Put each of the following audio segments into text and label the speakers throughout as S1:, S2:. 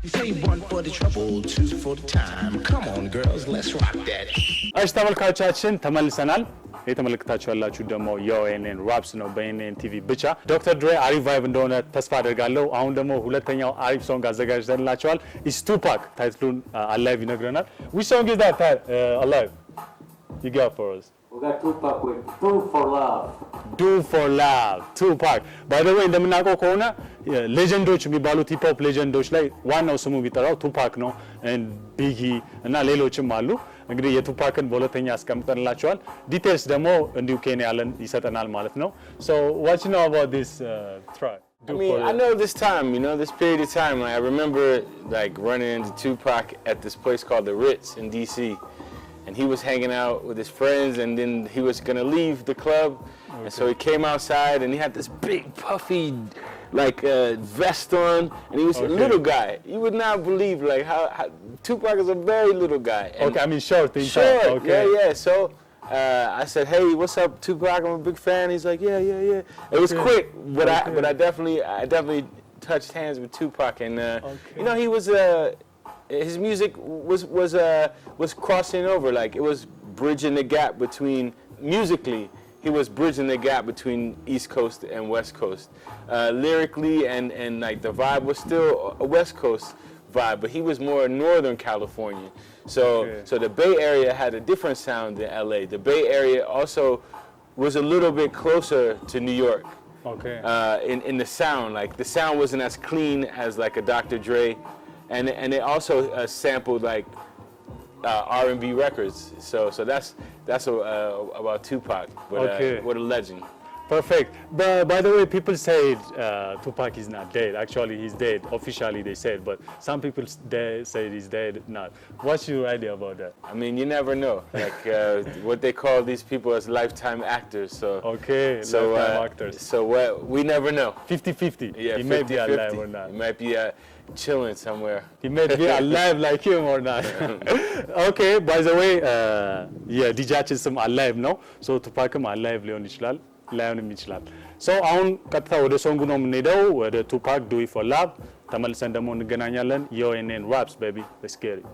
S1: You say one for the trouble, two for the time. Come on girls, let's rock that.
S2: እሺ ተመልካቾቻችን ተመልሰናል። የተመለከታችሁ ያላችሁ ደግሞ የኦኤንኤን ራፕስ ነው በኤንኤን ቲቪ ብቻ። ዶክተር ድሬ አሪፍ ቫይብ እንደሆነ ተስፋ አደርጋለሁ። አሁን ደግሞ ሁለተኛው አሪፍ ሶንግ አዘጋጅተንላችኋል። ኢስ ቱፓክ ታይትሉን አላይቭ ይነግረናል። which song is that alive you got for us?
S3: We got Tupac with Do for Love.
S2: Do for Love Tupac. By the way እንደምናውቀው ከሆነ ሌጀንዶች የሚባሉት ሂፕሆፕ ሌጀንዶች ላይ ዋናው ስሙ ቢጠራው ቱፓክ ነው ቢጊ እና ሌሎችም አሉ። እንግዲህ የቱፓክን በሁለተኛ አስቀምጠንላችኋል። ዲቴልስ ደግሞ እንዲሁ ኬንያ ያለን ይሰጠናል ማለት ነው። So what you know about this track?
S4: I know this time, this period of time. I remember like running into Tupac at this place called the Ritz in DC. And he was hanging out with his friends, and then he was gonna leave the club. Okay. And so he came outside, and he had this big puffy, like vest on, and he was a little guy. You would not believe like how Tupac is a very little guy. And
S2: okay, I mean short.
S4: Short,
S2: okay.
S4: Yeah. So I said, "Hey, what's up, Tupac? I'm a big fan." He's like, "Yeah." It was quick, but I definitely touched hands with Tupac, and he was. His music was crossing over, like it was bridging the gap between musically. He was bridging the gap between East Coast and West Coast. Lyrically and like the vibe was still a West Coast vibe, but he was more Northern California. So the Bay Area had a different sound than LA. The Bay Area also was a little bit closer to New York.
S2: Okay.
S4: In the sound, like the sound wasn't as clean as like a Dr. Dre. And it also sampled like R&B records. So that's about Tupac. But, what a legend.
S2: Perfect. But by the way, people say Tupac is not dead. Actually, he's dead. Officially, they said, but some people say he's dead. Not. What's your idea about that?
S4: I mean, you never know. Like what they call these people as lifetime actors. So
S2: lifetime actors.
S4: So we never know.
S2: 50-50.
S4: Yeah,
S2: he may be alive or not.
S4: He might be chilling somewhere.
S2: He may be alive like him or not. Okay. By the way, ዲጃችን ስም alive ነው. So Tupacም alive ሊሆን ይችላል. ላይሆንም ይችላል። ሶ አሁን ቀጥታ ወደ ሶንጉ ነው የምንሄደው። ወደ ቱፓክ ዱ ኢት ፎር ላቭ ተመልሰን ደግሞ እንገናኛለን። የኦኤንኤን ራፕስ ቤቢ let's get it.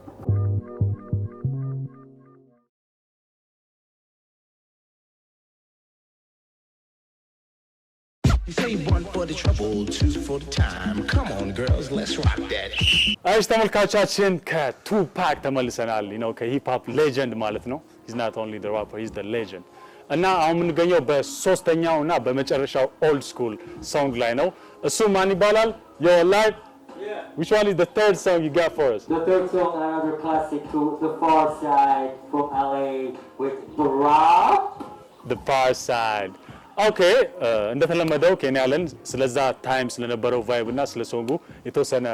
S1: You say one for the trouble, two for the time. Come on girls, let's rock that.
S2: እሺ ተመልካቾቻችን ከቱፓክ ተመልሰናል። ከሂፕ ሆፕ ሌጀንድ ማለት ነው. he's not only the rapper, he's the legend. እና አሁን የምንገኘው በሶስተኛው እና በመጨረሻው ኦልድ ስኩል ሶንግ ላይ ነው። እሱ ማን ይባላል? Yo alive?
S3: Yeah.
S2: Which one is the third song you got for us?
S3: The third song, another classic to The Far Side from LA with The Rock.
S2: The Far Side. Okay, እንደተለመደው ኬንያለን ስለዛ ታይም ስለነበረው ቫይብ እና ስለ ሶንጉ የተወሰነ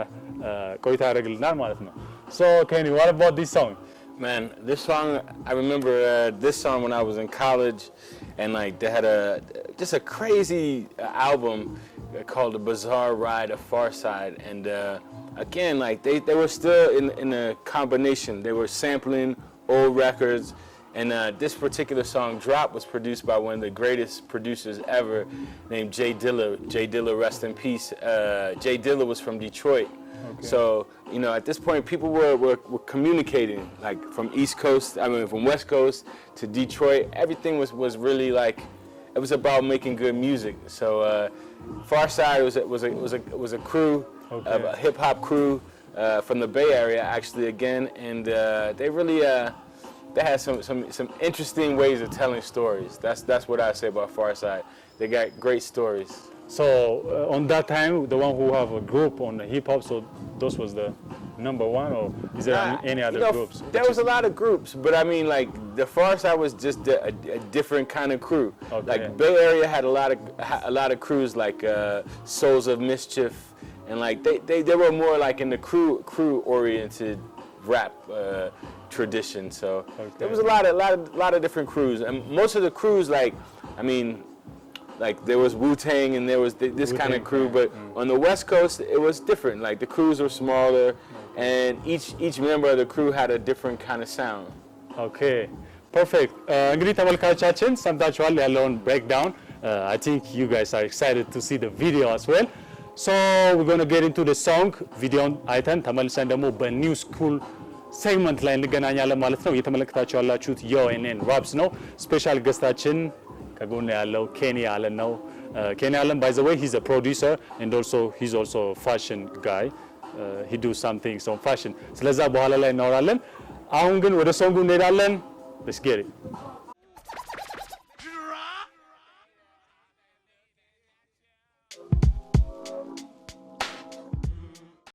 S2: ቆይታ ያደርግልናል ማለት ነው። So Kenny, what about this song?
S4: Man, this song, I remember this song when I was in college, and like they had just a crazy album called The Bizarre Ride of Far Side, and again, like they were still in a combination. They were sampling old records, and this particular song, Drop, was produced by one of the greatest producers ever, named Jay Dilla. Jay Dilla, rest in peace. Jay Dilla was from Detroit. Okay. So, at this point, people were communicating, like from from West Coast to Detroit. Everything was really like, it was about making good music. So, Far Side was a crew, a hip hop crew from the Bay Area, actually, again, and they really they had some interesting ways of telling stories. That's what I say about Far Side. They got great stories.
S2: So on that time, the one who have a group on the hip hop, so those was the number one, or is there any other groups?
S4: There was a lot of groups, but I mean, like the Far Side was just a different kind of crew. Okay. Like Bay Area had a lot of crews like Souls of Mischief, and like they were more like in the crew oriented rap tradition. So there was a lot of different crews, and most of the crews, like there was Wu-Tang and there was this kind of crew, but on the West Coast it was different. Like the crews were smaller, and each member of the crew had a different kind of sound.
S2: Okay, perfect. እንግዲህ ተመልካቾቻችን ሰምታችኋል ያለውን breakdown. I think you guys are excited to see the video as well. So we're going to get into the song ቪዲዮን አይተን ተመልሰን ደግሞ በኒው ስኩል ሴግመንት ላይ እንገናኛለን ማለት ነው። እየተመለከታችሁ ያላችሁት የኦኤንኤን ራፕስ ነው። ስፔሻል ገስታችን ከጎን ያለው ኬኒ አለን ነው። ኬኒ አለን by the way he's a producer and also he's also a fashion guy. He do some things on fashion. ስለዛ በኋላ ላይ እናወራለን። አሁን ግን ወደ ሶንጉ እንሄዳለን. Let's get it.